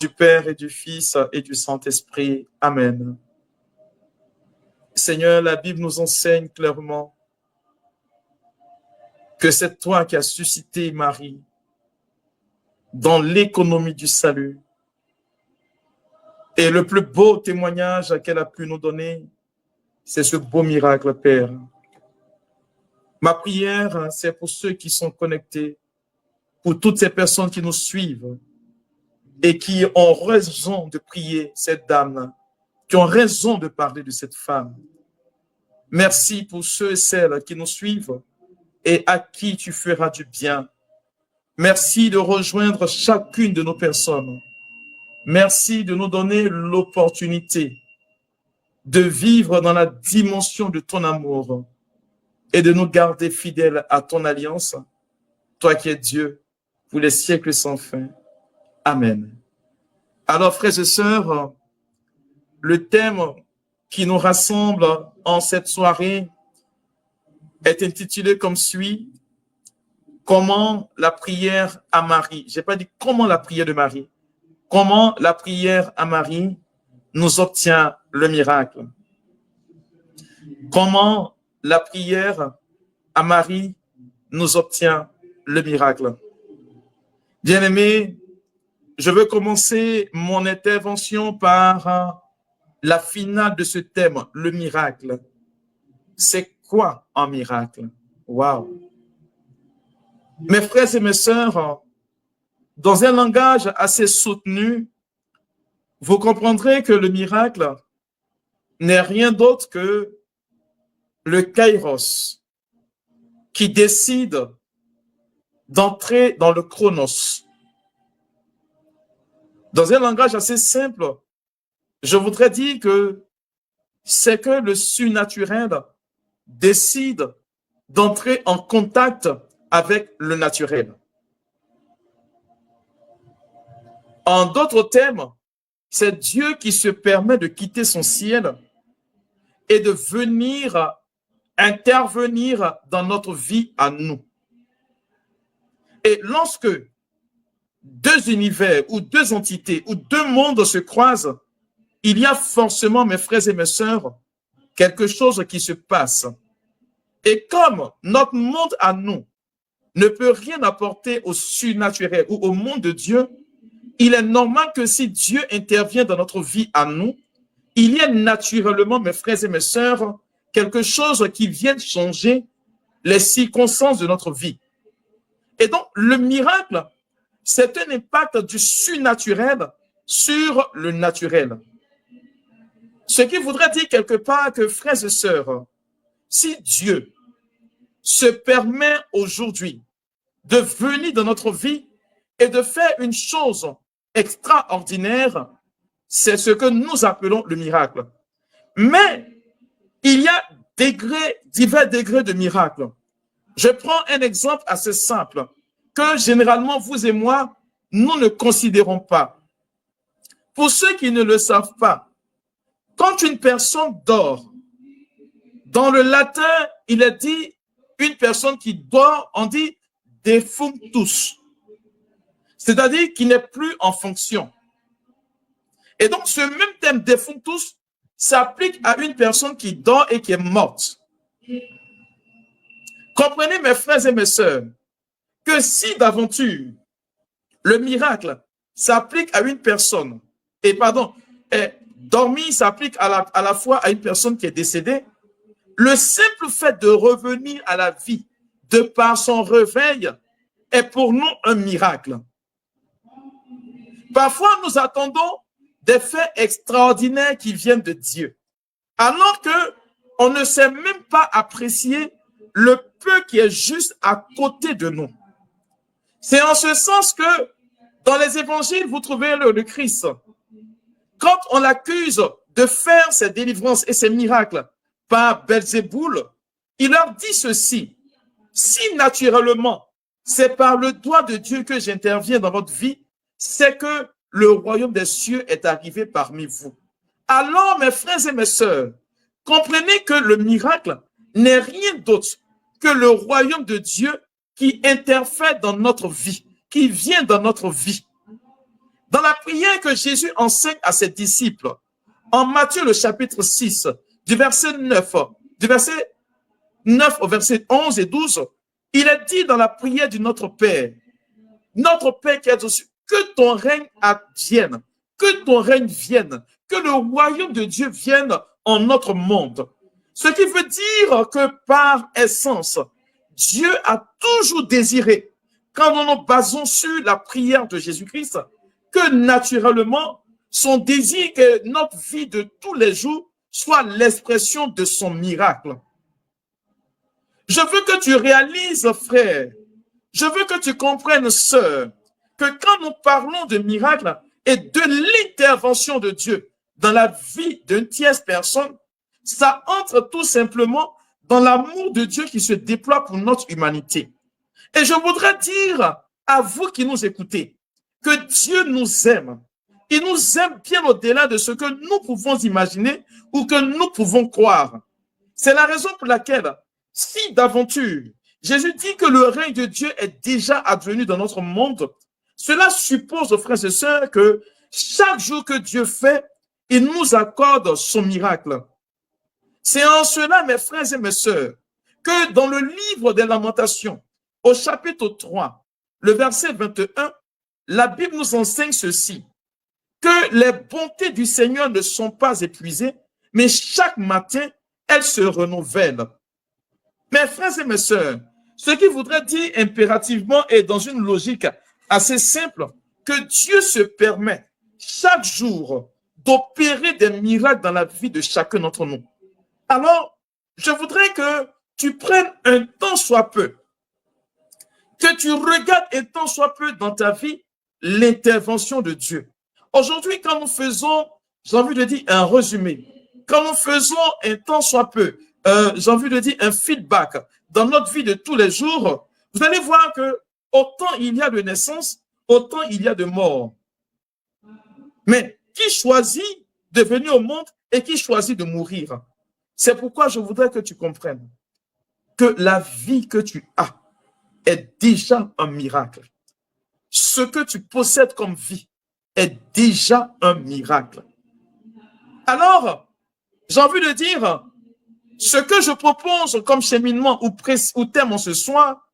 Du Père et du Fils et du Saint-Esprit. Amen. Seigneur, la Bible nous enseigne clairement que c'est toi qui as suscité Marie dans l'économie du salut. Et le plus beau témoignage qu'elle a pu nous donner, c'est ce beau miracle, Père. Ma prière, c'est pour ceux qui sont connectés, pour toutes ces personnes qui nous suivent et qui ont raison de prier cette dame, qui ont raison de parler de cette femme. Merci pour ceux et celles qui nous suivent et à qui tu feras du bien. Merci de rejoindre chacune de nos personnes. Merci de nous donner l'opportunité de vivre dans la dimension de ton amour et de nous garder fidèles à ton alliance, toi qui es Dieu, pour les siècles sans fin. Amen. Alors, frères et sœurs, le thème qui nous rassemble en cette soirée est intitulé comme suit: comment la prière à Marie. Je n'ai pas dit comment la prière de Marie. Comment la prière à Marie nous obtient le miracle. Comment la prière à Marie nous obtient le miracle. Bien-aimés, je veux commencer mon intervention par la finale de ce thème, le miracle. C'est quoi un miracle? Waouh! Mes frères et mes sœurs, dans un langage assez soutenu, vous comprendrez que le miracle n'est rien d'autre que le kairos qui décide d'entrer dans le chronos. Dans un langage assez simple, je voudrais dire que c'est que le surnaturel décide d'entrer en contact avec le naturel. En d'autres termes, c'est Dieu qui se permet de quitter son ciel et de venir intervenir dans notre vie à nous. Et lorsque deux univers ou deux entités ou deux mondes se croisent, il y a forcément, mes frères et mes sœurs, quelque chose qui se passe. Et comme notre monde à nous ne peut rien apporter au surnaturel ou au monde de Dieu, il est normal que si Dieu intervient dans notre vie à nous, il y a naturellement, mes frères et mes sœurs, quelque chose qui vient changer les circonstances de notre vie. Et donc, le miracle, c'est un impact du surnaturel sur le naturel. Ce qui voudrait dire quelque part que, frères et sœurs, si Dieu se permet aujourd'hui de venir dans notre vie et de faire une chose extraordinaire, c'est ce que nous appelons le miracle. Mais il y a divers degrés de miracle. Je prends un exemple assez simple que généralement vous et moi, nous ne considérons pas. Pour ceux qui ne le savent pas, quand une personne dort, dans le latin, il est dit une personne qui dort, on dit defunctus, c'est-à-dire qui n'est plus en fonction. Et donc, ce même terme defunctus s'applique à une personne qui dort et qui est morte. Comprenez, mes frères et mes sœurs, que si d'aventure, le miracle s'applique à une personne, dormir s'applique à la fois à une personne qui est décédée, le simple fait de revenir à la vie de par son réveil est pour nous un miracle. Parfois, nous attendons des faits extraordinaires qui viennent de Dieu, alors que on ne sait même pas apprécier le peu qui est juste à côté de nous. C'est en ce sens que dans les évangiles, vous trouvez le Christ. Quand on l'accuse de faire ses délivrances et ses miracles par Belzéboul, il leur dit ceci: si naturellement, c'est par le doigt de Dieu que j'interviens dans votre vie, c'est que le royaume des cieux est arrivé parmi vous. Alors, mes frères et mes sœurs, comprenez que le miracle n'est rien d'autre que le royaume de Dieu qui interfère dans notre vie, qui vient dans notre vie. Dans la prière que Jésus enseigne à ses disciples, en Matthieu le chapitre 6, du verset 9 au verset 11 et 12, il est dit dans la prière du Notre Père qui est au-dessus, que ton règne advienne, que ton règne vienne, que le royaume de Dieu vienne en notre monde. Ce qui veut dire que par essence, Dieu a toujours désiré, quand nous nous basons sur la prière de Jésus-Christ, que naturellement, son désir que notre vie de tous les jours soit l'expression de son miracle. Je veux que tu réalises, frère, je veux que tu comprennes, sœur, que quand nous parlons de miracle et de l'intervention de Dieu dans la vie d'une tierce personne, ça entre tout simplement dans l'amour de Dieu qui se déploie pour notre humanité. Et je voudrais dire à vous qui nous écoutez que Dieu nous aime. Il nous aime bien au-delà de ce que nous pouvons imaginer ou que nous pouvons croire. C'est la raison pour laquelle, si d'aventure, Jésus dit que le règne de Dieu est déjà advenu dans notre monde, cela suppose, frères et sœurs, que chaque jour que Dieu fait, il nous accorde son miracle. C'est en cela, mes frères et mes sœurs, que dans le livre des Lamentations, au chapitre 3, le verset 21, la Bible nous enseigne ceci, que les bontés du Seigneur ne sont pas épuisées, mais chaque matin, elles se renouvellent. Mes frères et mes sœurs, ce qui voudrait dire impérativement et dans une logique assez simple, que Dieu se permet chaque jour d'opérer des miracles dans la vie de chacun d'entre nous. Alors, je voudrais que tu prennes un temps soit peu, que tu regardes un temps soit peu dans ta vie l'intervention de Dieu. Aujourd'hui, quand nous faisons, j'ai envie de dire un résumé, quand nous faisons un temps soit peu, j'ai envie de dire un feedback dans notre vie de tous les jours, vous allez voir que autant il y a de naissance, autant il y a de mort. Mais qui choisit de venir au monde et qui choisit de mourir? C'est pourquoi je voudrais que tu comprennes que la vie que tu as est déjà un miracle. Ce que tu possèdes comme vie est déjà un miracle. Alors, j'ai envie de dire, ce que je propose comme cheminement ou thème en ce soir,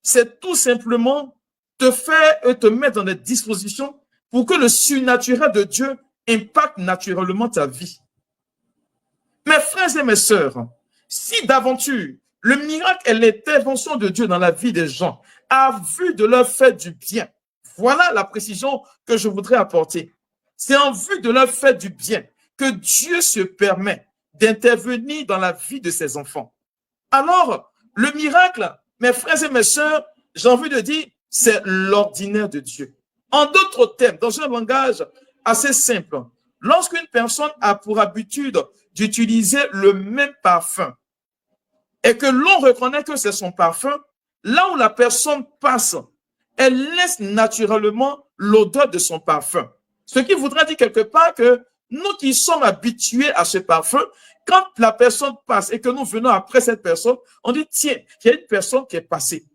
c'est tout simplement te faire et te mettre dans des dispositions pour que le surnaturel de Dieu impacte naturellement ta vie. Mes frères et mes sœurs, si d'aventure, le miracle et l'intervention de Dieu dans la vie des gens a vu de leur faire du bien, voilà la précision que je voudrais apporter. C'est en vue de leur faire du bien que Dieu se permet d'intervenir dans la vie de ses enfants. Alors, le miracle, mes frères et mes sœurs, j'ai envie de dire, c'est l'ordinaire de Dieu. En d'autres termes, dans un langage assez simple, lorsqu'une personne a pour habitude d'utiliser le même parfum et que l'on reconnaît que c'est son parfum, là où la personne passe, elle laisse naturellement l'odeur de son parfum. Ce qui voudrait dire quelque part que nous qui sommes habitués à ce parfum, quand la personne passe et que nous venons après cette personne, on dit, tiens, il y a une personne qui est passée.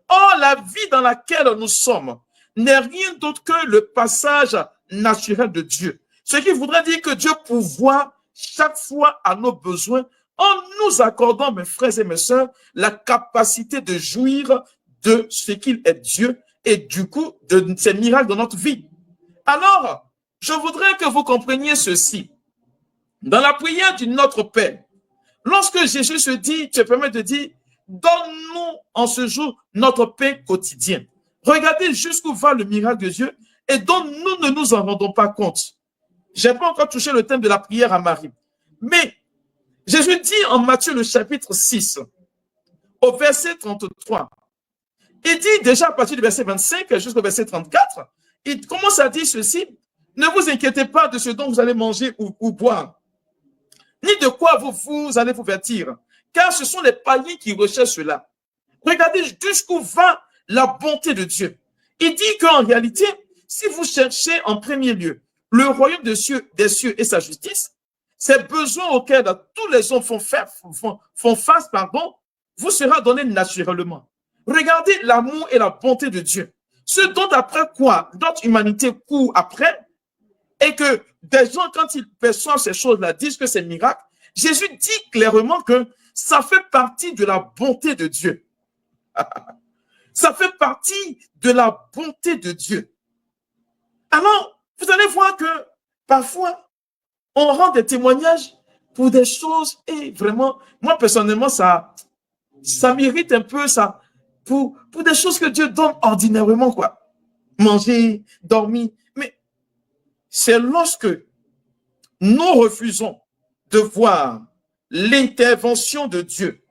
Or, la vie dans laquelle nous sommes n'est rien d'autre que le passage naturel de Dieu. Ce qui voudrait dire que Dieu pourvoit chaque fois à nos besoins en nous accordant, mes frères et mes sœurs, la capacité de jouir de ce qu'il est Dieu et du coup de ses miracles dans notre vie. Alors, je voudrais que vous compreniez ceci. Dans la prière du Notre Père, lorsque Jésus se dit, tu permets de dire, donne-nous en ce jour notre pain quotidien. Regardez jusqu'où va le miracle de Dieu et dont nous ne nous en rendons pas compte. Je n'ai pas encore touché le thème de la prière à Marie. Mais Jésus dit en Matthieu le chapitre 6, au verset 33, il dit déjà à partir du verset 25 jusqu'au verset 34, il commence à dire ceci, ne vous inquiétez pas de ce dont vous allez manger ou boire, ni de quoi vous allez vous vêtir, car ce sont les païens qui recherchent cela. Regardez jusqu'où va la bonté de Dieu. Il dit qu'en réalité, si vous cherchez en premier lieu le royaume des cieux et sa justice, ces besoins auxquels tous les hommes font face, vous sera donné naturellement. Regardez l'amour et la bonté de Dieu. Ce dont après quoi notre humanité court après, et que des gens, quand ils perçoivent ces choses-là, disent que c'est miracle, Jésus dit clairement que ça fait partie de la bonté de Dieu. Ça fait partie de la bonté de Dieu. Alors, vous allez voir que parfois, on rend des témoignages pour des choses et vraiment, moi personnellement, ça m'irrite un peu, ça, pour des choses que Dieu donne ordinairement, quoi. Manger, dormir. Mais c'est lorsque nous refusons de voir l'intervention de Dieu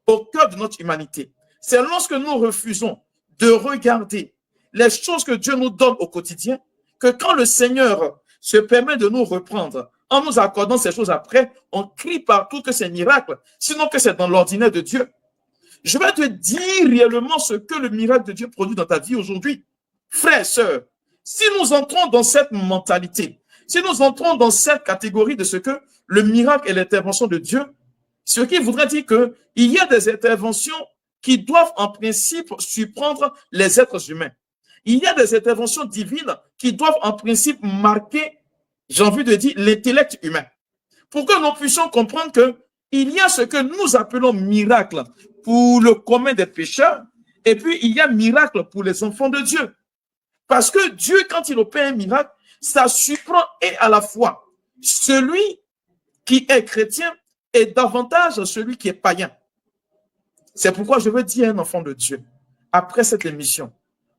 au cœur de notre humanité. C'est lorsque nous refusons de regarder les choses que Dieu nous donne au quotidien, que quand le Seigneur se permet de nous reprendre en nous accordant ces choses après, on crie partout que c'est miracle, sinon que c'est dans l'ordinaire de Dieu. Je vais te dire réellement ce que le miracle de Dieu produit dans ta vie aujourd'hui. Frères et sœurs, si nous entrons dans cette mentalité, si nous entrons dans cette catégorie de ce que le miracle est l'intervention de Dieu, ce qui voudrait dire qu'il y a des interventions qui doivent en principe surprendre les êtres humains. Il y a des interventions divines qui doivent en principe marquer, j'ai envie de dire, l'intellect humain. Pour que nous puissions comprendre qu'il y a ce que nous appelons miracle pour le commun des pécheurs, et puis il y a miracle pour les enfants de Dieu. Parce que Dieu, quand il opère un miracle, ça surprend et à la fois celui qui est chrétien et davantage celui qui est païen. C'est pourquoi je veux dire à un enfant de Dieu, après cette émission,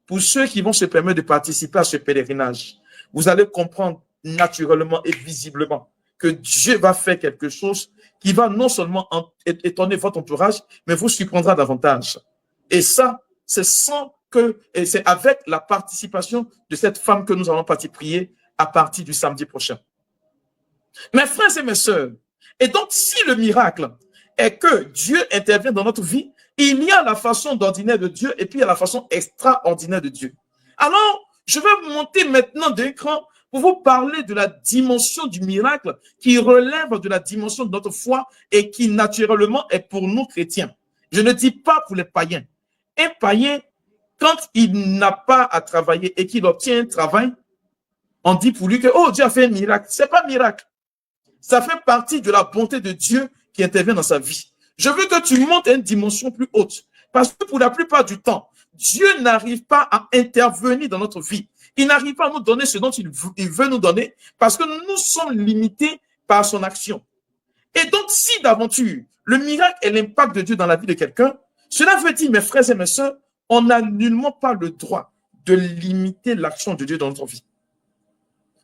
pour ceux qui vont se permettre de participer à ce pèlerinage, vous allez comprendre naturellement et visiblement que Dieu va faire quelque chose qui va non seulement étonner votre entourage, mais vous surprendra davantage. Et ça, c'est sans que, et c'est avec la participation de cette femme que nous allons partir prier à partir du samedi prochain. Mes frères et mes sœurs, et donc si le miracle est que Dieu intervient dans notre vie, il y a la façon d'ordinaire de Dieu et puis il y a la façon extraordinaire de Dieu. Alors, je vais monter maintenant d'un cran pour vous parler de la dimension du miracle qui relève de la dimension de notre foi et qui naturellement est pour nous chrétiens. Je ne dis pas pour les païens. Un païen, quand il n'a pas à travailler et qu'il obtient un travail, on dit pour lui que, oh, Dieu a fait un miracle. C'est pas un miracle. Ça fait partie de la bonté de Dieu qui intervient dans sa vie. Je veux que tu montes à une dimension plus haute. Parce que pour la plupart du temps, Dieu n'arrive pas à intervenir dans notre vie. Il n'arrive pas à nous donner ce dont il veut nous donner parce que nous sommes limités par son action. Et donc, si d'aventure, le miracle est l'impact de Dieu dans la vie de quelqu'un, cela veut dire, mes frères et mes sœurs, on n'a nullement pas le droit de limiter l'action de Dieu dans notre vie.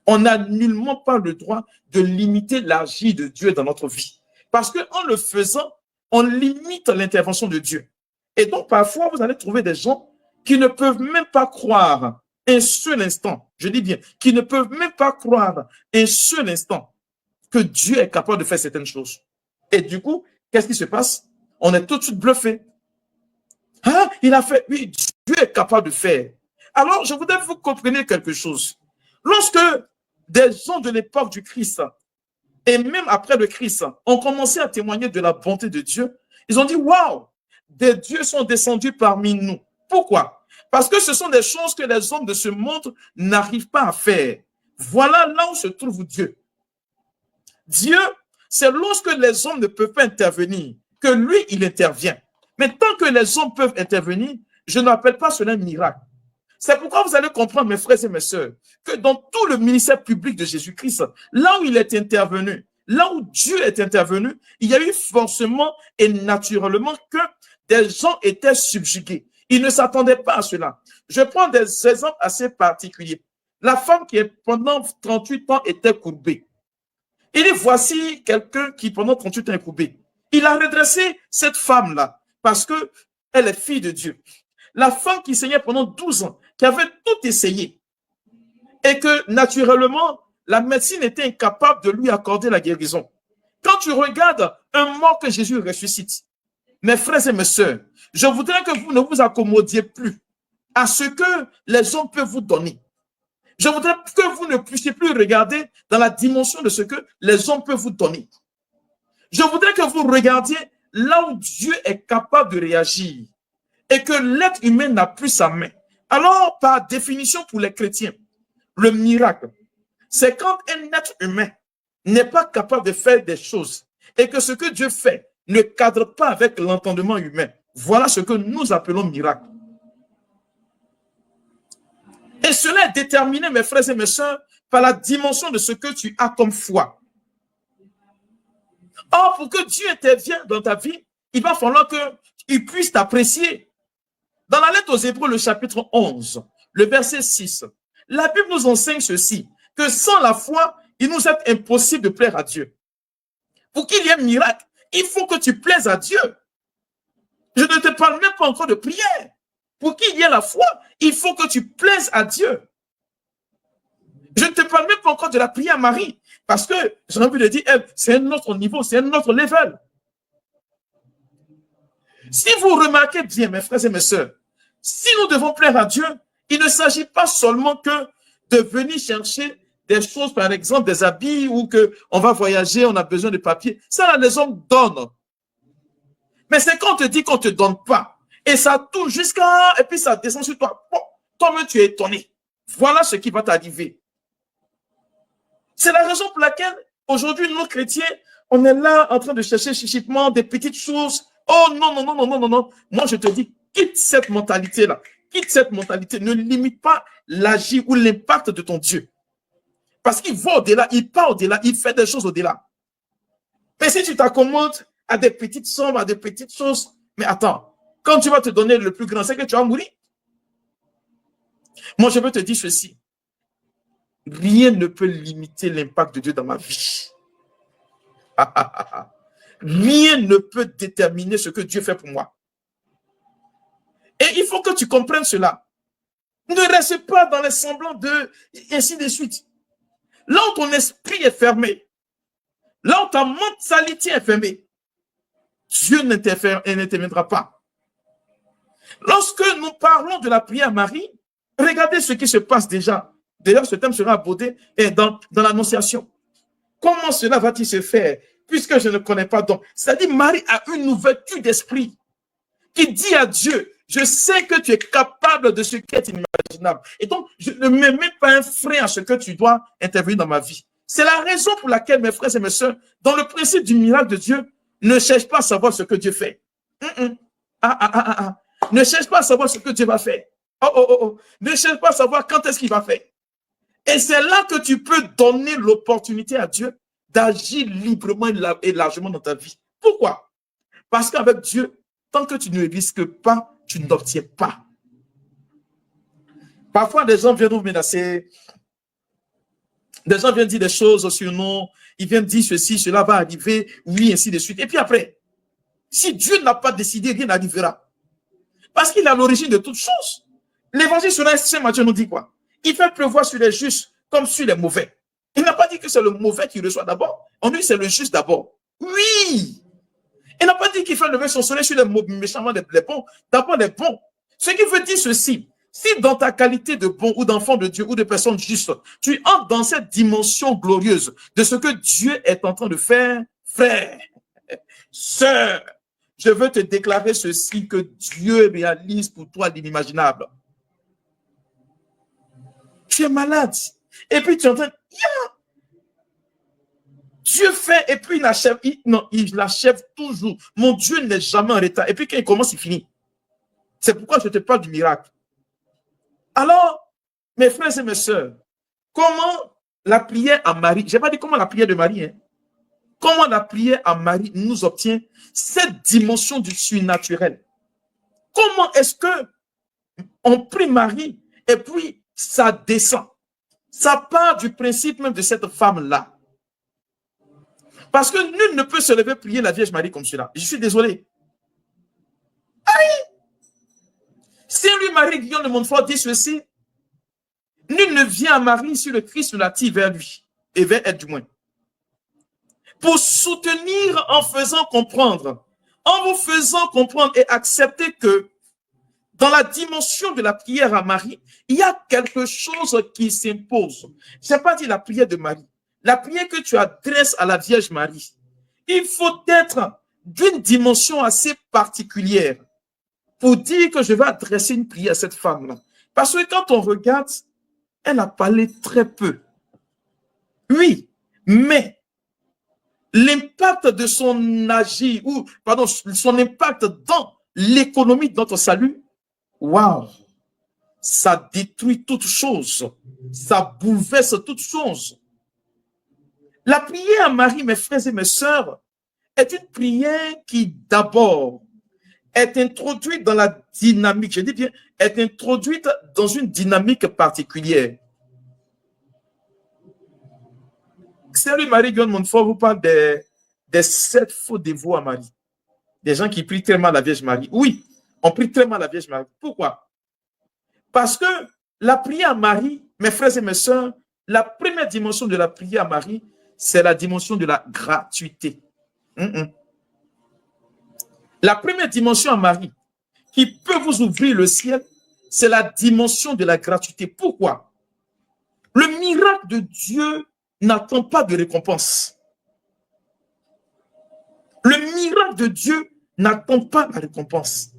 On n'a nullement pas le droit de limiter l'agir de Dieu dans notre vie. Parce qu'en le faisant, on limite l'intervention de Dieu. Et donc, parfois, vous allez trouver des gens qui ne peuvent même pas croire un seul instant, je dis bien, qui ne peuvent même pas croire un seul instant que Dieu est capable de faire certaines choses. Et du coup, qu'est-ce qui se passe? On est tout de suite bluffé. Ah, il a fait, oui, Dieu est capable de faire. Alors, je voudrais que vous compreniez quelque chose. Lorsque des gens de l'époque du Christ, et même après le Christ, ont commencé à témoigner de la bonté de Dieu, ils ont dit, waouh, des dieux sont descendus parmi nous. Pourquoi? Parce que ce sont des choses que les hommes de ce monde n'arrivent pas à faire. Voilà là où se trouve Dieu. Dieu, c'est lorsque les hommes ne peuvent pas intervenir que lui, il intervient. Mais tant que les hommes peuvent intervenir, je n'appelle pas cela un miracle. C'est pourquoi vous allez comprendre, mes frères et mes sœurs, que dans tout le ministère public de Jésus-Christ, là où il est intervenu, là où Dieu est intervenu, il y a eu forcément et naturellement que des gens étaient subjugués. Ils ne s'attendaient pas à cela. Je prends des exemples assez particuliers. La femme qui pendant 38 ans était courbée. Il dit, voici quelqu'un qui pendant 38 ans est courbé. Il a redressé cette femme-là parce qu'elle est fille de Dieu. La femme qui saignait pendant 12 ans, qui avait tout essayé et que naturellement, la médecine était incapable de lui accorder la guérison. Quand tu regardes un mort que Jésus ressuscite, mes frères et mes sœurs, je voudrais que vous ne vous accommodiez plus à ce que les hommes peuvent vous donner. Je voudrais que vous ne puissiez plus regarder dans la dimension de ce que les hommes peuvent vous donner. Je voudrais que vous regardiez là où Dieu est capable de réagir et que l'être humain n'a plus sa main. Alors, par définition pour les chrétiens, le miracle, c'est quand un être humain n'est pas capable de faire des choses et que ce que Dieu fait ne cadre pas avec l'entendement humain. Voilà ce que nous appelons miracle. Et cela est déterminé, mes frères et mes sœurs, par la dimension de ce que tu as comme foi. Or, pour que Dieu intervienne dans ta vie, il va falloir qu'il puisse t'apprécier. Dans la lettre aux Hébreux, le chapitre 11, le verset 6, la Bible nous enseigne ceci, que sans la foi, il nous est impossible de plaire à Dieu. Pour qu'il y ait un miracle, il faut que tu plaises à Dieu. Je ne te parle même pas encore de prière. Pour qu'il y ait la foi, il faut que tu plaises à Dieu. Je ne te parle même pas encore de la prière à Marie, parce que j'ai envie de dire, c'est un autre niveau, c'est un autre level. Si vous remarquez bien, mes frères et mes sœurs, si nous devons plaire à Dieu, il ne s'agit pas seulement que de venir chercher des choses, par exemple des habits, ou qu'on va voyager, on a besoin de papier. Ça, là, les hommes donnent. Mais c'est quand on te dit qu'on ne te donne pas, et ça touche jusqu'à, et puis ça descend sur toi. Bon, toi-même, tu es étonné. Voilà ce qui va t'arriver. C'est la raison pour laquelle, aujourd'hui, nous, chrétiens, on est là en train de chercher chichitement des petites choses. Oh non, non, non, non, non, non, non. Moi, je te dis, quitte cette mentalité-là. Quitte cette mentalité. Ne limite pas l'agir ou l'impact de ton Dieu. Parce qu'il va au-delà, il part au-delà, il fait des choses au-delà. Mais si tu t'accommodes à des petites sommes, à des petites choses, mais attends, quand tu vas te donner le plus grand, c'est que tu vas mourir. Moi, je veux te dire ceci. Rien ne peut limiter l'impact de Dieu dans ma vie. Rien ne peut déterminer ce que Dieu fait pour moi. Et il faut que tu comprennes cela. Ne reste pas dans les semblants de ainsi de suite. Là où ton esprit est fermé, là où ta mentalité est fermée, Dieu n'interviendra pas. Lorsque nous parlons de la prière à Marie, regardez ce qui se passe déjà. D'ailleurs, ce thème sera abordé dans l'Annonciation. Comment cela va-t-il se faire, puisque je ne connais pas donc? C'est-à-dire, Marie a une ouverture d'esprit qui dit à Dieu, je sais que tu es capable de ce qui est inimaginable. Et donc, je ne mets même pas un frein à ce que tu dois intervenir dans ma vie. C'est la raison pour laquelle, mes frères et mes sœurs, dans le principe du miracle de Dieu, ne cherche pas à savoir ce que Dieu fait. Ne cherche pas à savoir ce que Dieu va faire. Ne cherche pas à savoir quand est-ce qu'il va faire. Et c'est là que tu peux donner l'opportunité à Dieu d'agir librement et largement dans ta vie. Pourquoi? Parce qu'avec Dieu, tant que tu ne risques pas, tu n'obtiens pas. Parfois, des gens viennent nous menacer. Des gens viennent dire des choses sur nous. Ils viennent dire ceci, cela va arriver, oui, ainsi de suite. Et puis après, si Dieu n'a pas décidé, rien n'arrivera. Parce qu'il est à l'origine de toutes choses. L'évangile sur Saint Matthieu nous dit quoi? Il fait pleuvoir sur les justes comme sur les mauvais. Il n'a pas dit que c'est le mauvais qui reçoit d'abord. On dit que c'est le juste d'abord. Oui! Il n'a pas dit qu'il fait lever son soleil sur les méchants, les bons. D'abord les bons. Ce qui veut dire ceci. Si dans ta qualité de bon ou d'enfant de Dieu ou de personne juste, tu entres dans cette dimension glorieuse de ce que Dieu est en train de faire, frère, sœur, je veux te déclarer ceci, que Dieu réalise pour toi l'inimaginable. Tu es malade. Et puis tu es en train, Dieu fait et puis il achève. Il l'achève toujours. Mon Dieu n'est jamais en retard. Et puis quand il commence, il finit. C'est pourquoi je te parle du miracle. Alors, mes frères et mes sœurs, comment la prière à Marie, je n'ai pas dit comment la prière de Marie, comment la prière à Marie nous obtient cette dimension du surnaturel. Comment est-ce que on prie Marie et puis ça descend? Ça part du principe même de cette femme-là. Parce que nul ne peut se lever prier la Vierge Marie comme cela. Je suis désolé. Aïe! Saint-Louis-Marie Guillaume de Montfort dit ceci. Nul ne vient à Marie si le Christ ne l'attire vers lui, et vers elle du moins. Pour soutenir en faisant comprendre, en vous faisant comprendre et accepter que dans la dimension de la prière à Marie, il y a quelque chose qui s'impose. Je n'ai pas dit la prière de Marie. La prière que tu adresses à la Vierge Marie, il faut être d'une dimension assez particulière pour dire que je vais adresser une prière à cette femme-là. Parce que quand on regarde, elle a parlé très peu. Oui, mais l'impact de son agir, ou pardon, son impact dans l'économie de notre salut, waouh, ça détruit toute chose, ça bouleverse toute chose. La prière à Marie, mes frères et mes sœurs, est une prière qui d'abord est introduite dans la dynamique, je dis bien, est introduite dans une dynamique particulière. Salut Marie Guillaume Montfort vous parle des 7 faux dévots à Marie. Des gens qui prient très mal la Vierge Marie. Oui, on prie très mal la Vierge Marie. Pourquoi? Parce que la prière à Marie, mes frères et mes sœurs, la première dimension de la prière à Marie, c'est la dimension de la gratuité. La première dimension à Marie qui peut vous ouvrir le ciel, c'est la dimension de la gratuité. Pourquoi? Le miracle de Dieu n'attend pas de récompense. Le miracle de Dieu n'attend pas la récompense.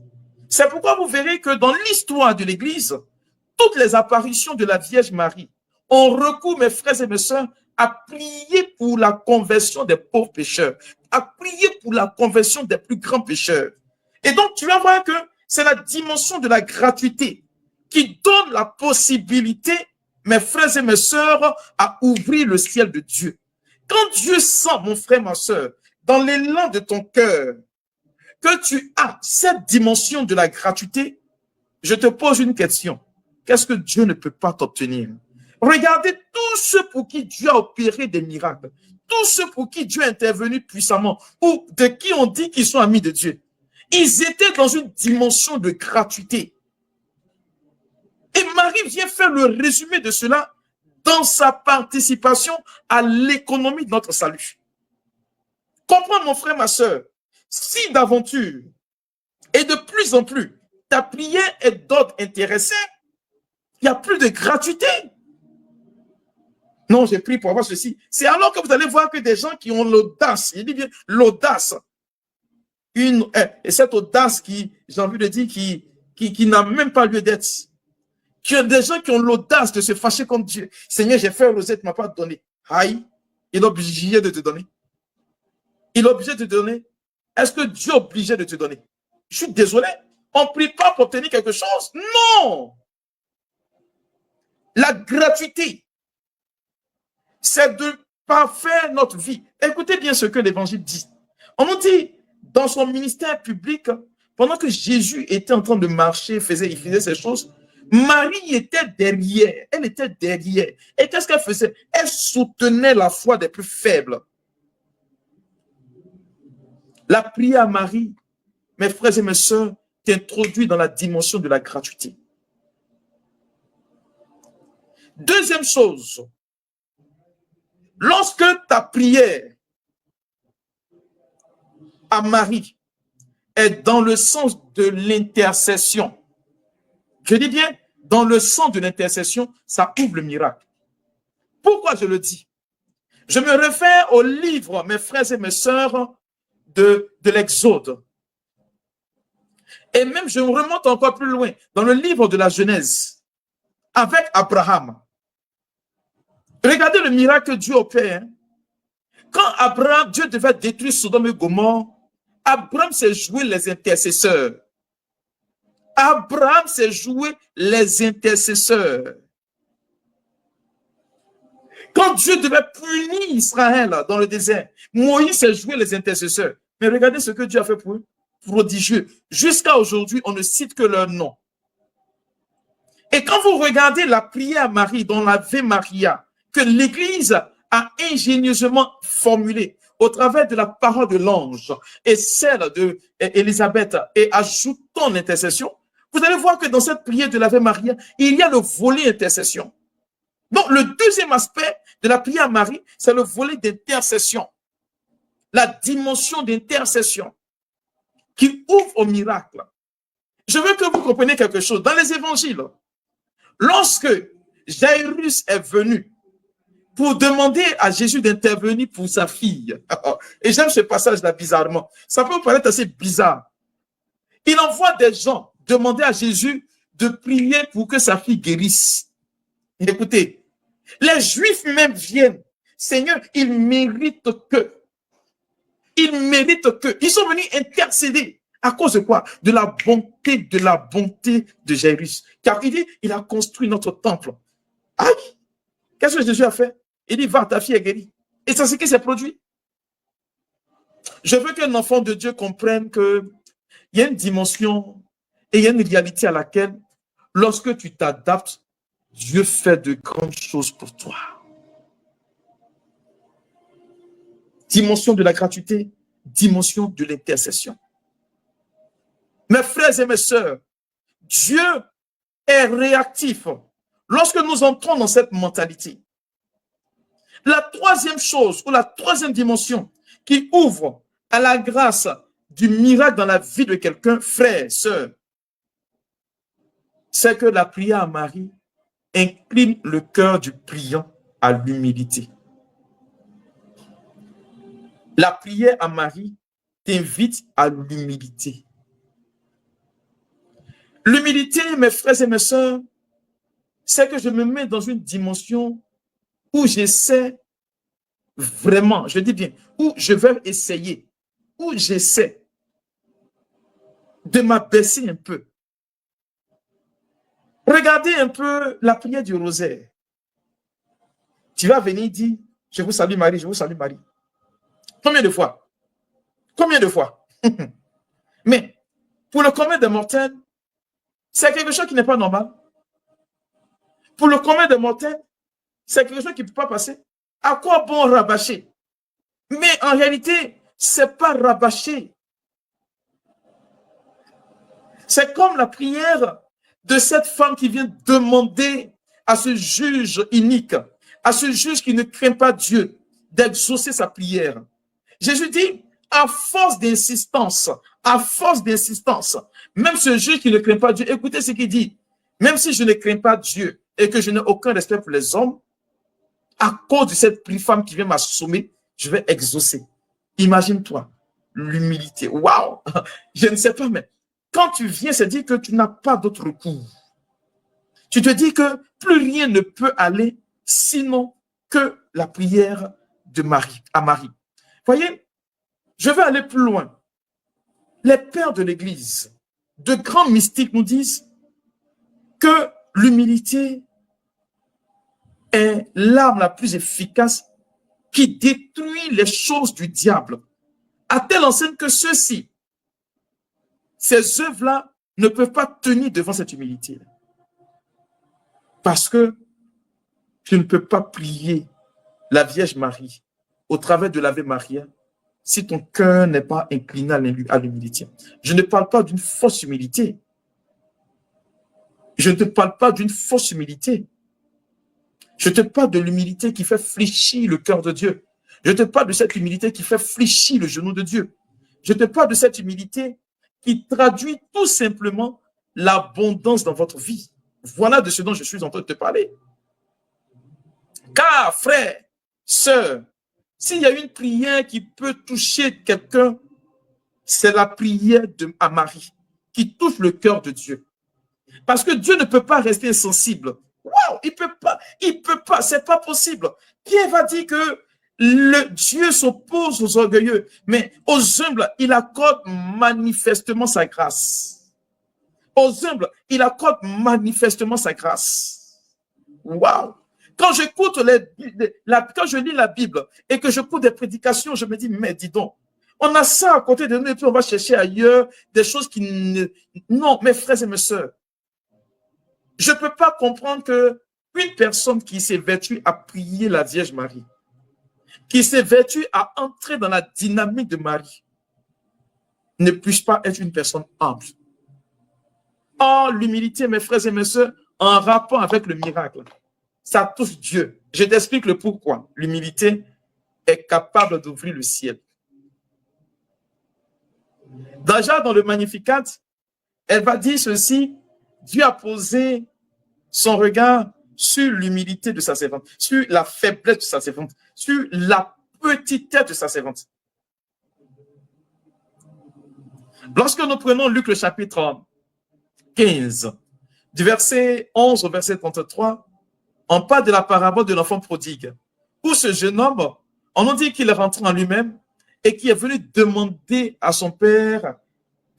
C'est pourquoi vous verrez que dans l'histoire de l'Église, toutes les apparitions de la Vierge Marie ont recours, mes frères et mes sœurs, à prier pour la conversion des pauvres pécheurs, à prier pour la conversion des plus grands pécheurs. Et donc, tu vas voir que c'est la dimension de la gratuité qui donne la possibilité, mes frères et mes sœurs, à ouvrir le ciel de Dieu. Quand Dieu sent, mon frère, ma sœur, dans l'élan de ton cœur, que tu as cette dimension de la gratuité, je te pose une question. Qu'est-ce que Dieu ne peut pas t'obtenir? Regardez tous ceux pour qui Dieu a opéré des miracles, tous ceux pour qui Dieu a intervenu puissamment, ou de qui on dit qu'ils sont amis de Dieu. Ils étaient dans une dimension de gratuité. Et Marie vient faire le résumé de cela dans sa participation à l'économie de notre salut. Comprends, mon frère, ma soeur, si d'aventure et de plus en plus ta prière est d'ordre intéressé, il n'y a plus de gratuité. Non, j'ai prié pour avoir ceci. C'est alors que vous allez voir que des gens qui ont l'audace, je dis bien l'audace, et cette audace qui, j'ai envie de dire, qui n'a même pas lieu d'être. Il y a des gens qui ont l'audace de se fâcher contre Dieu. Seigneur, j'ai fait Rosette, tu ne m'as pas donné. Aïe, il est obligé de te donner. Il est obligé de te donner. Est-ce que Dieu est obligé de te donner? Je suis désolé. On ne prie pas pour obtenir quelque chose. Non. La gratuité, c'est de parfaire notre vie. Écoutez bien ce que l'Évangile dit. On nous dit, dans son ministère public, pendant que Jésus était en train de marcher, il faisait ces choses, Marie était derrière. Elle était derrière. Et qu'est-ce qu'elle faisait? Elle soutenait la foi des plus faibles. La prière à Marie, mes frères et mes sœurs, t'introduit dans la dimension de la gratuité. Deuxième chose, lorsque ta prière à Marie est dans le sens de l'intercession, je dis bien, dans le sens de l'intercession, ça ouvre le miracle. Pourquoi je le dis? Je me réfère au livre, mes frères et mes sœurs, de l'Exode. Et même, je me remonte encore plus loin, dans le livre de la Genèse, avec Abraham. Regardez le miracle que Dieu opère. Quand Abraham, Dieu devait détruire Sodome et Gomorrhe, Abraham s'est joué les intercesseurs. Abraham s'est joué les intercesseurs. Quand Dieu devait punir Israël dans le désert, Moïse s'est joué les intercesseurs. Mais regardez ce que Dieu a fait pour eux. Prodigieux. Jusqu'à aujourd'hui, on ne cite que leur nom. Et quand vous regardez la prière à Marie dans l'Ave Maria, que l'Église a ingénieusement formulée au travers de la parole de l'ange et celle d'Élisabeth, et ajoutant l'intercession, vous allez voir que dans cette prière de l'Ave Maria, il y a le volet intercession. Donc, le deuxième aspect de la prière à Marie, c'est le volet d'intercession. La dimension d'intercession qui ouvre au miracle. Je veux que vous compreniez quelque chose. Dans les évangiles, lorsque Jairus est venu pour demander à Jésus d'intervenir pour sa fille, et j'aime ce passage-là bizarrement, ça peut vous paraître assez bizarre. Il envoie des gens demander à Jésus de prier pour que sa fille guérisse. Écoutez, les Juifs même viennent. Seigneur, ils méritent que. Ils méritent que. Ils sont venus intercéder. À cause de quoi? De la bonté de Jairus. Car il dit, il a construit notre temple. Aïe! Qu'est-ce que Jésus a fait? Il dit, va, ta fille est guérie. Et c'est ce qui s'est produit. Je veux qu'un enfant de Dieu comprenne qu'il y a une dimension et il y a une réalité à laquelle, lorsque tu t'adaptes, Dieu fait de grandes choses pour toi. Dimension de la gratuité, dimension de l'intercession. Mes frères et mes sœurs, Dieu est réactif lorsque nous entrons dans cette mentalité. La troisième chose ou la troisième dimension qui ouvre à la grâce du miracle dans la vie de quelqu'un, frère, sœur, c'est que la prière à Marie incline le cœur du priant à l'humilité. La prière à Marie t'invite à l'humilité. L'humilité, mes frères et mes sœurs, c'est que je me mets dans une dimension où j'essaie vraiment, je dis bien, où je vais essayer, où j'essaie de m'abaisser un peu. Regardez un peu la prière du rosaire. Tu vas venir dire, je vous salue Marie, je vous salue Marie. Combien de fois? Combien de fois? Mais pour le commun des mortels, c'est quelque chose qui n'est pas normal. Pour le commun des mortels, c'est quelque chose qui ne peut pas passer. À quoi bon rabâcher? Mais en réalité, ce n'est pas rabâcher. C'est comme la prière de cette femme qui vient demander à ce juge inique, à ce juge qui ne craint pas Dieu, d'exaucer sa prière. Jésus dit, à force d'insistance, même ce juge qui ne craint pas Dieu, écoutez ce qu'il dit, même si je ne crains pas Dieu et que je n'ai aucun respect pour les hommes, à cause de cette femme qui vient m'assommer, je vais exaucer. Imagine-toi, l'humilité. Waouh! Je ne sais pas, mais quand tu viens, c'est dire que tu n'as pas d'autre recours. Tu te dis que plus rien ne peut aller sinon que la prière de Marie, à Marie. Voyez, je vais aller plus loin. Les pères de l'Église, de grands mystiques nous disent que l'humilité est l'arme la plus efficace qui détruit les choses du diable, à telle enseigne que ceux-ci, ces œuvres-là, ne peuvent pas tenir devant cette humilité. Parce que tu ne peux pas prier la Vierge Marie au travers de l'Ave Maria si ton cœur n'est pas incliné à l'humilité. Je ne parle pas d'une fausse humilité. Je ne te parle pas d'une fausse humilité. Je te parle de l'humilité qui fait fléchir le cœur de Dieu. Je te parle de cette humilité qui fait fléchir le genou de Dieu. Je te parle de cette humilité qui traduit tout simplement l'abondance dans votre vie. Voilà de ce dont je suis en train de te parler. Car, frère, sœur, s'il y a une prière qui peut toucher quelqu'un, c'est la prière à Marie, qui touche le cœur de Dieu. Parce que Dieu ne peut pas rester insensible. Waouh, il peut pas, c'est pas possible. Pierre va dire que le Dieu s'oppose aux orgueilleux, mais aux humbles, il accorde manifestement sa grâce. Aux humbles, il accorde manifestement sa grâce. Waouh! Quand j'écoute quand je lis la Bible et que j'écoute des prédications, je me dis, mais dis donc, on a ça à côté de nous et puis on va chercher ailleurs des choses qui ne... Non, mes frères et mes sœurs, je ne peux pas comprendre qu'une personne qui s'est vêtue à prier la Vierge Marie, qui s'est vêtue à entrer dans la dynamique de Marie, ne puisse pas être une personne humble. Or, l'humilité, mes frères et mes sœurs, en rapport avec le miracle, ça touche Dieu. Je t'explique le pourquoi. L'humilité est capable d'ouvrir le ciel. Déjà, dans le Magnificat, elle va dire ceci, Dieu a posé son regard sur l'humilité de sa servante, sur la faiblesse de sa servante, sur la petitesse de sa servante. Lorsque nous prenons Luc le chapitre 15, du verset 11 au verset 33, on parle de la parabole de l'enfant prodigue, où ce jeune homme, on nous dit qu'il est rentré en lui-même et qu'il est venu demander à son père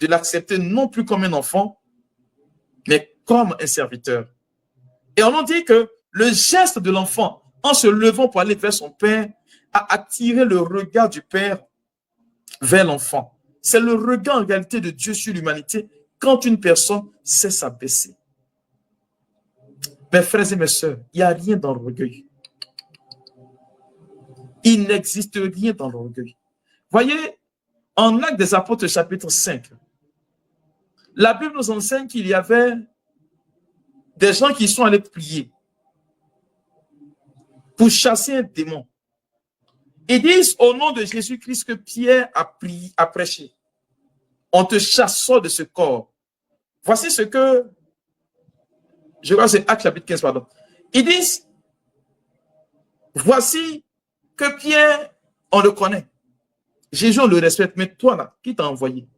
de l'accepter non plus comme un enfant, mais comme un serviteur. Et on nous dit que le geste de l'enfant, en se levant pour aller vers son père, a attiré le regard du père vers l'enfant. C'est le regard en réalité de Dieu sur l'humanité quand une personne sait s'abaisser. Mes frères et mes sœurs, il n'y a rien dans l'orgueil. Il n'existe rien dans l'orgueil. Voyez, en Actes des Apôtres, chapitre 5, la Bible nous enseigne qu'il y avait des gens qui sont allés prier pour chasser un démon. Ils disent au nom de Jésus-Christ que Pierre a prêché. On te chassera de ce corps. Voici ce que, je crois que c'est Actes chapitre 15, pardon. Ils disent, voici que Pierre, on le connaît. Jésus, on le respecte, mais toi là, qui t'a envoyé?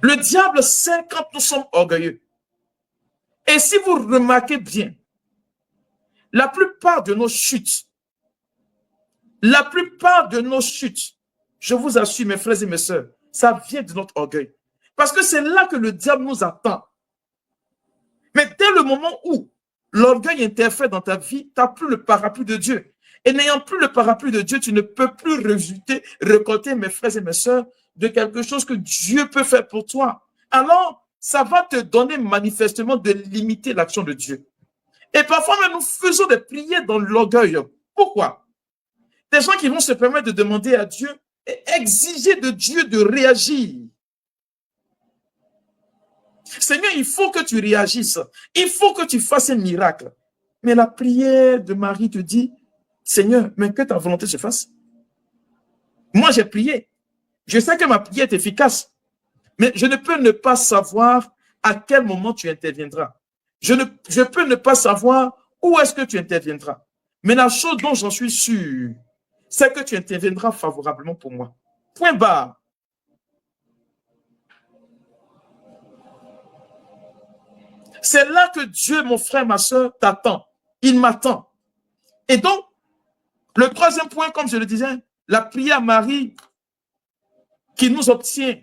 Le diable sait quand nous sommes orgueilleux. Et si vous remarquez bien, la plupart de nos chutes, je vous assure, mes frères et mes sœurs, ça vient de notre orgueil. Parce que c'est là que le diable nous attend. Mais dès le moment où l'orgueil interfère dans ta vie, tu n'as plus le parapluie de Dieu. Et n'ayant plus le parapluie de Dieu, tu ne peux plus récolter, mes frères et mes sœurs, de quelque chose que Dieu peut faire pour toi. Alors, ça va te donner manifestement de limiter l'action de Dieu. Et parfois, nous faisons des prières dans l'orgueil. Pourquoi? Des gens qui vont se permettre de demander à Dieu et exiger de Dieu de réagir. Seigneur, il faut que tu réagisses. Il faut que tu fasses un miracle. Mais la prière de Marie te dit, Seigneur, mais que ta volonté se fasse. Moi, j'ai prié. Je sais que ma prière est efficace. Mais je ne peux ne pas savoir à quel moment tu interviendras. Je peux ne pas savoir où est-ce que tu interviendras. Mais la chose dont j'en suis sûr, c'est que tu interviendras favorablement pour moi. Point barre. C'est là que Dieu, mon frère, ma soeur, t'attend. Il m'attend. Et donc, le troisième point, comme je le disais, la prière à Marie qui nous obtient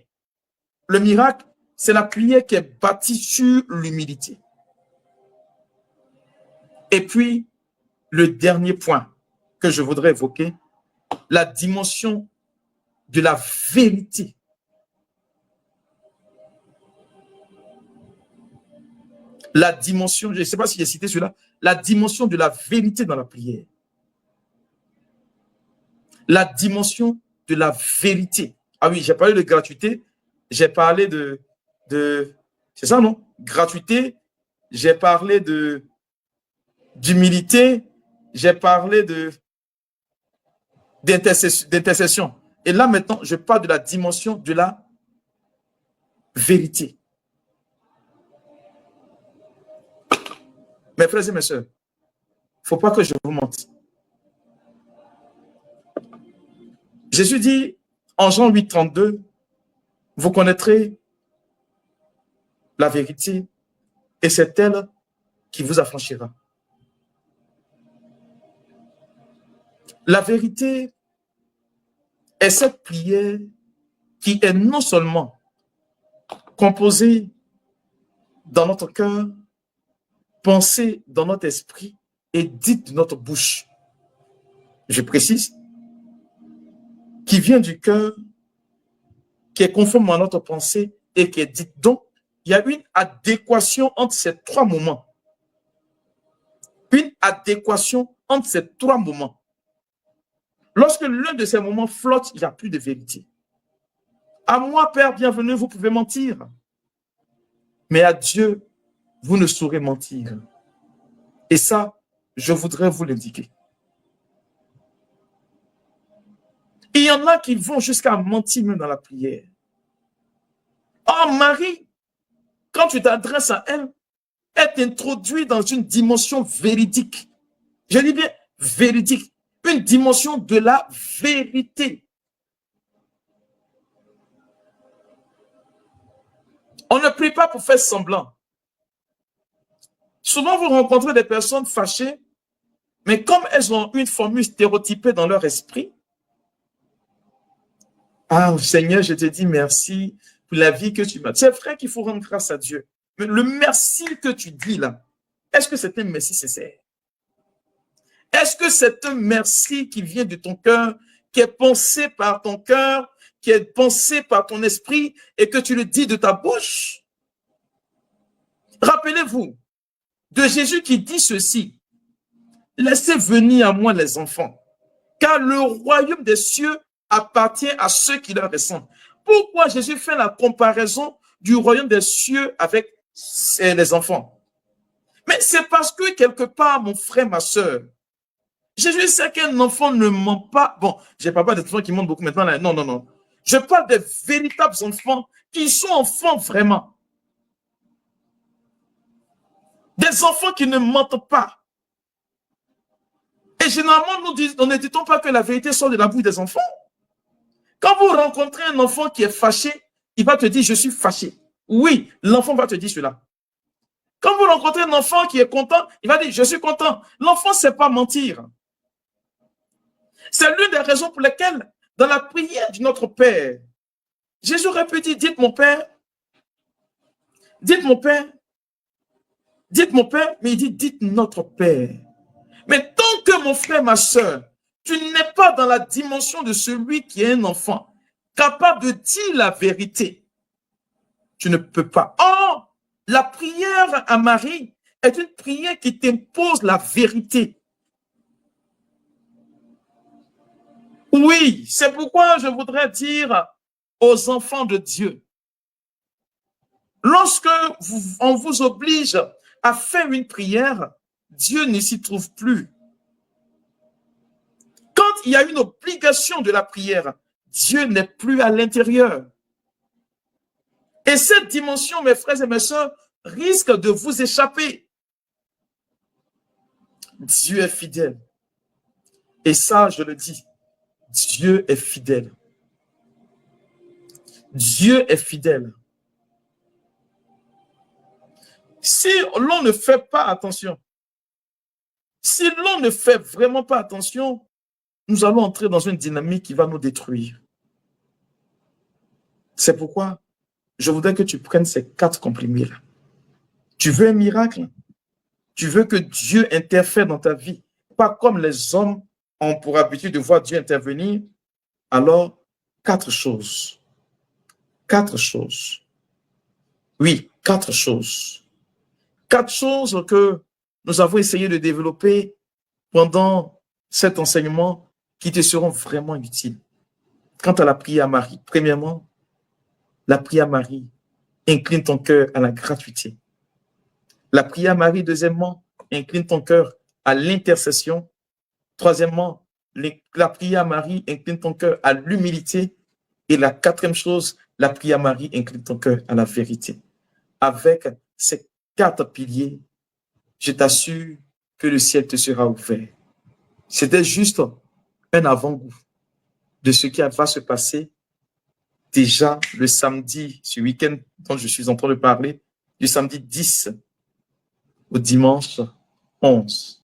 le miracle, c'est la prière qui est bâtie sur l'humilité. Et puis, le dernier point que je voudrais évoquer, la dimension de la vérité. La dimension, je ne sais pas si j'ai cité cela, la dimension de la vérité dans la prière. La dimension de la vérité. Ah oui, j'ai parlé de gratuité, j'ai parlé de c'est ça, non? Gratuité, j'ai parlé d'humilité, j'ai parlé d'intercession. Et là, maintenant, je parle de la dimension de la vérité. Mes frères et mes sœurs, il ne faut pas que je vous mente. Jésus dit en Jean 8, 32, vous connaîtrez la vérité et c'est elle qui vous affranchira. La vérité est cette prière qui est non seulement composée dans notre cœur, pensée dans notre esprit et dite de notre bouche. Je précise, qui vient du cœur, qui est conforme à notre pensée et qui est dite. Donc, il y a une adéquation entre ces trois moments. Une adéquation entre ces trois moments. Lorsque l'un de ces moments flotte, il n'y a plus de vérité. À moi, Père, bienvenue, vous pouvez mentir. Mais à Dieu, vous ne saurez mentir. Et ça, je voudrais vous l'indiquer. Il y en a qui vont jusqu'à mentir même dans la prière. Or, Marie, quand tu t'adresses à elle, elle t'introduit dans une dimension véridique. Je dis bien véridique. Une dimension de la vérité. On ne prie pas pour faire semblant. Souvent, vous rencontrez des personnes fâchées, mais comme elles ont une formule stéréotypée dans leur esprit, ah, Seigneur, je te dis merci pour la vie que tu m'as. C'est vrai qu'il faut rendre grâce à Dieu. Mais le merci que tu dis là, est-ce que c'est un merci sincère? Est-ce que c'est un merci qui vient de ton cœur, qui est pensé par ton cœur, qui est pensé par ton esprit et que tu le dis de ta bouche? Rappelez-vous de Jésus qui dit ceci: laissez venir à moi les enfants, car le royaume des cieux appartient à ceux qui leur ressemblent. Pourquoi Jésus fait la comparaison du royaume des cieux avec les enfants? Mais c'est parce que quelque part, mon frère, ma soeur, Jésus sait qu'un enfant ne ment pas. Bon, je ne parle pas des enfants qui mentent beaucoup maintenant. Là. Non, non, non. Je parle des véritables enfants qui sont enfants vraiment. Des enfants qui ne mentent pas. Et généralement, nous ne disons pas que la vérité sort de la bouche des enfants. Quand vous rencontrez un enfant qui est fâché, il va te dire, je suis fâché. Oui, l'enfant va te dire cela. Quand vous rencontrez un enfant qui est content, il va dire, je suis content. L'enfant ne sait pas mentir. C'est l'une des raisons pour lesquelles, dans la prière de notre Père, Jésus aurait pu dire, dites mon Père, dites mon Père, dites mon Père, mais il dit, dites notre Père. Mais tant que mon frère, ma soeur, tu n'es pas dans la dimension de celui qui est un enfant, capable de dire la vérité, tu ne peux pas. Or, la prière à Marie est une prière qui t'impose la vérité. Oui, c'est pourquoi je voudrais dire aux enfants de Dieu, lorsque on vous oblige à faire une prière, Dieu ne s'y trouve plus. Quand il y a une obligation de la prière, Dieu n'est plus à l'intérieur. Et cette dimension, mes frères et mes sœurs, risque de vous échapper. Dieu est fidèle. Et ça, je le dis, Dieu est fidèle. Dieu est fidèle. Si l'on ne fait pas attention, si l'on ne fait vraiment pas attention, nous allons entrer dans une dynamique qui va nous détruire. C'est pourquoi je voudrais que tu prennes ces 4 comprimés-là. Tu veux un miracle? Tu veux que Dieu interfère dans ta vie? Pas comme les hommes ont pour habitude de voir Dieu intervenir. Alors, 4 choses. 4 choses. Oui, 4 choses. 4 choses que nous avons essayé de développer pendant cet enseignement qui te seront vraiment utiles. Quant à la prière à Marie, premièrement, la prière à Marie incline ton cœur à la gratuité. La prière à Marie, deuxièmement, incline ton cœur à l'intercession. Troisièmement, la prière à Marie incline ton cœur à l'humilité. Et la 4e chose, la prière à Marie incline ton cœur à la vérité. Avec ces 4 piliers, je t'assure que le ciel te sera ouvert. C'était juste un avant-goût de ce qui va se passer déjà le samedi, ce week-end dont je suis en train de parler, du samedi 10 au dimanche 11.